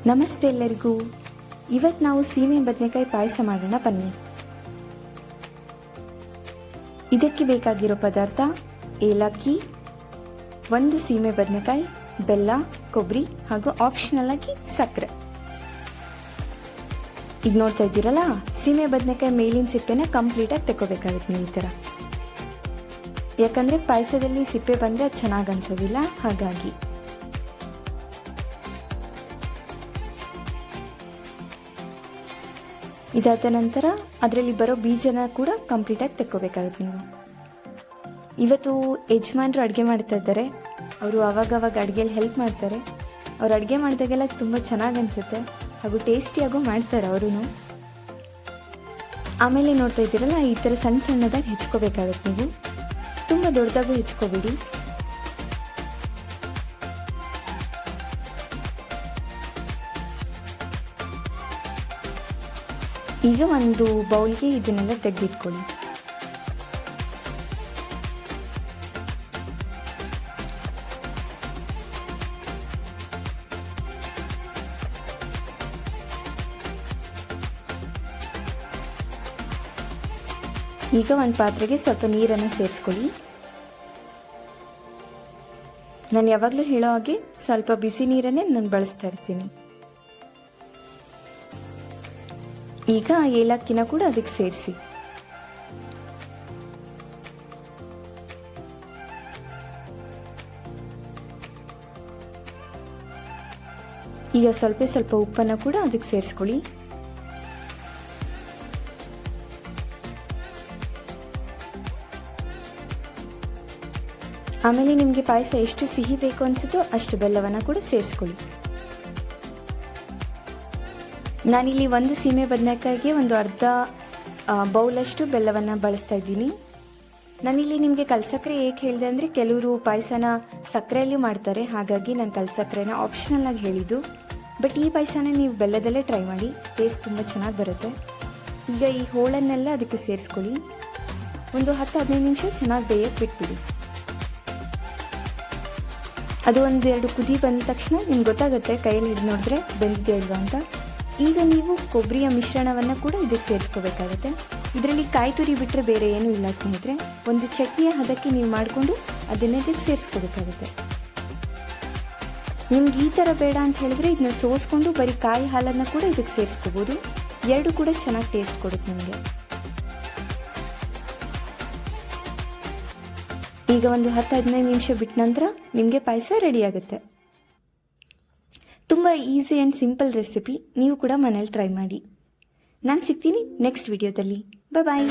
ನಮಸ್ತೆ ಎಲ್ಲರಿಗೂ. ಇವತ್ತು ನಾವು ಸೀಮೆ ಬದನೆಕಾಯಿ ಪಾಯಸ ಮಾಡೋಣ ಬನ್ನಿ. ಇದಕ್ಕೆ ಬೇಕಾಗಿರೋ ಪದಾರ್ಥ ಏಲಕ್ಕಿ, 1 ಸೀಮೆ ಬದನೆಕಾಯಿ, ಬೆಲ್ಲ, ಕೊಬ್ಬರಿ ಹಾಗೂ ಆಪ್ಷನಲ್ ಆಗಿ ಸಕ್ಕರೆ. ಈಗ ನೋಡ್ತಾ ಇದ್ದೀರಲ್ಲ, ಸೀಮೆ ಬದನೆಕಾಯಿ ಮೇಲಿನ ಸಿಪ್ಪೆನ ಕಂಪ್ಲೀಟಾಗಿ ತೆಕ್ಕೋಬೇಕಾಗುತ್ತೆ ನೀವು ಈ ಥರ. ಯಾಕಂದರೆ ಪಾಯಸದಲ್ಲಿ ಸಿಪ್ಪೆ ಬಂದರೆ ಅದು ಚೆನ್ನಾಗಿ ಅನ್ಸೋದಿಲ್ಲ, ಹಾಗಾಗಿ. ಇದಾದ ನಂತರ ಅದರಲ್ಲಿ ಬರೋ ಬೀಜನ ಕೂಡ ಕಂಪ್ಲೀಟಾಗಿ ತೆಕ್ಕೋಬೇಕಾಗುತ್ತೆ ನೀವು. ಇವತ್ತು ಯಜಮಾನರು ಅಡುಗೆ ಮಾಡ್ತಾ ಇದ್ದಾರೆ. ಅವರು ಅವಾಗವಾಗ ಅಡುಗೆಯಲ್ಲಿ ಹೆಲ್ಪ್ ಮಾಡ್ತಾರೆ. ಅವ್ರು ಅಡುಗೆ ಮಾಡಿದಾಗೆಲ್ಲ ತುಂಬ ಚೆನ್ನಾಗಿ ಅನಿಸುತ್ತೆ ಹಾಗೂ ಟೇಸ್ಟಿಯಾಗೂ ಮಾಡ್ತಾರೆ ಅವರು. ಆಮೇಲೆ ನೋಡ್ತಾ ಇದ್ದೀರಲ್ಲ, ಈ ಥರ ಸಣ್ಣ ಸಣ್ಣದಾಗಿ ಹೆಚ್ಕೋಬೇಕಾಗುತ್ತೆ ನೀವು. ತುಂಬ ದೊಡ್ಡದಾಗೂ ಹೆಚ್ಕೋಬೇಡಿ. ಈಗ ಒಂದು ಬೌಲ್ಗೆ ಇದನ್ನೆಲ್ಲ ತೆಗೆದಿಟ್ಕೊಳ್ಳಿ. ಈಗ ಒಂದು ಪಾತ್ರೆಗೆ ಸ್ವಲ್ಪ ನೀರನ್ನು ಸೇರಿಸ್ಕೊಳ್ಳಿ. ನಾನು ಯಾವಾಗಲೂ ಹೇಳೋ ಹಾಗೆ ಸ್ವಲ್ಪ ಬಿಸಿ ನೀರನ್ನೇ ನಾನು ಬಳಸ್ತಾ ಇರ್ತೀನಿ. ಈಗ ಏಲಕ್ಕಿನ ಕೂಡ ಅದಕ್ಕೆ ಸೇರಿಸಿ. ಈಗ ಸ್ವಲ್ಪ ಉಪ್ಪನ್ನು ಕೂಡ ಅದಕ್ಕೆ ಸೇರಿಸ್ಕೊಳ್ಳಿ. ಆಮೇಲೆ ನಿಮಗೆ ಪಾಯಸ ಎಷ್ಟು ಸಿಹಿ ಬೇಕು ಅನಿಸುತ್ತೋ ಅಷ್ಟು ಬೆಲ್ಲವನ್ನು ಕೂಡ ಸೇರಿಸ್ಕೊಳ್ಳಿ. ನಾನಿಲ್ಲಿ 1 ಸೀಮೆ ಬದನೆಕಾಯಿಗೆ ಒಂದು ಅರ್ಧ ಬೌಲಷ್ಟು ಬೆಲ್ಲವನ್ನು ಬಳಸ್ತಾ ಇದ್ದೀನಿ. ನಾನಿಲ್ಲಿ ನಿಮಗೆ ಕಲ್ಸಕ್ಕರೆ ಏಕೆ ಹೇಳಿದೆ ಅಂದರೆ, ಕೆಲವರು ಪಾಯಸನ ಸಕ್ಕರೆಯಲ್ಲಿ ಮಾಡ್ತಾರೆ, ಹಾಗಾಗಿ ನಾನು ಕಲ್ಸಕ್ಕರೆನ ಆಪ್ಷನಲ್ ಆಗಿ ಹೇಳಿದ್ದು. ಬಟ್ ಈ ಪಾಯಸನ ನೀವು ಬೆಲ್ಲದಲ್ಲೇ ಟ್ರೈ ಮಾಡಿ, ಟೇಸ್ಟ್ ತುಂಬ ಚೆನ್ನಾಗಿ ಬರುತ್ತೆ. ಈಗ ಈ ಹೋಳನ್ನೆಲ್ಲ ಅದಕ್ಕೆ ಸೇರಿಸ್ಕೊಳ್ಳಿ. ಒಂದು 10-15 ನಿಮಿಷ ಚೆನ್ನಾಗಿ ಬೇಯಕ್ಕೆ ಬಿಟ್ಬಿಡಿ. ಅದು 1-2 ಕುದಿ ಬಂದ ತಕ್ಷಣ ನಿಮ್ಗೆ ಗೊತ್ತಾಗುತ್ತೆ, ಕೈಯಲ್ಲಿ ಹಿಡಿದು ನೋಡಿದ್ರೆ ಬೆಂದಿದೆ ಇಲ್ವಾ ಅಂತ. ಈಗ ನೀವು ಕೊಬ್ಬರಿಯ ಮಿಶ್ರಣವನ್ನು ಕೂಡ ಇದಕ್ಕೆ ಸೇರಿಸ್ಕೋಬೇಕಾಗತ್ತೆ. ಇದರಲ್ಲಿ ಕಾಯಿ ತುರಿ ಬಿಟ್ಟರೆ ಬೇರೆ ಏನೂ ಇಲ್ಲ ಸ್ನೇಹಿತರೆ. ಒಂದು ಚಟ್ನಿಯ ಹದಕ್ಕೆ ನೀವು ಮಾಡಿಕೊಂಡು ಅದನ್ನೇ ಇದಕ್ಕೆ ಸೇರಿಸ್ಕೋಬೇಕಾಗುತ್ತೆ. ನಿಮ್ಗೆ ಈ ಥರ ಬೇಡ ಅಂತ ಹೇಳಿದ್ರೆ ಇದನ್ನ ಸೋಸ್ಕೊಂಡು ಬರೀ ಕಾಯಿ ಹಾಲನ್ನು ಕೂಡ ಇದಕ್ಕೆ ಸೇರಿಸ್ಕೋಬೋದು. 2 ಕೂಡ ಚೆನ್ನಾಗಿ ಟೇಸ್ಟ್ ಕೊಡುತ್ತೆ ನಿಮಗೆ. ಈಗ ಒಂದು 10-15 ನಿಮಿಷ ಬಿಟ್ಟ ನಂತರ ನಿಮಗೆ ಪಾಯಸ ರೆಡಿ ಆಗುತ್ತೆ. ತುಂಬ ಈಸಿ ಆ್ಯಂಡ್ ಸಿಂಪಲ್ ರೆಸಿಪಿ. ನೀವು ಕೂಡ ಮನೇಲಿ ಟ್ರೈ ಮಾಡಿ. ನಾನು ಸಿಗ್ತೀನಿ ನೆಕ್ಸ್ಟ್ ವಿಡಿಯೋದಲ್ಲಿ. ಬಾಯ್.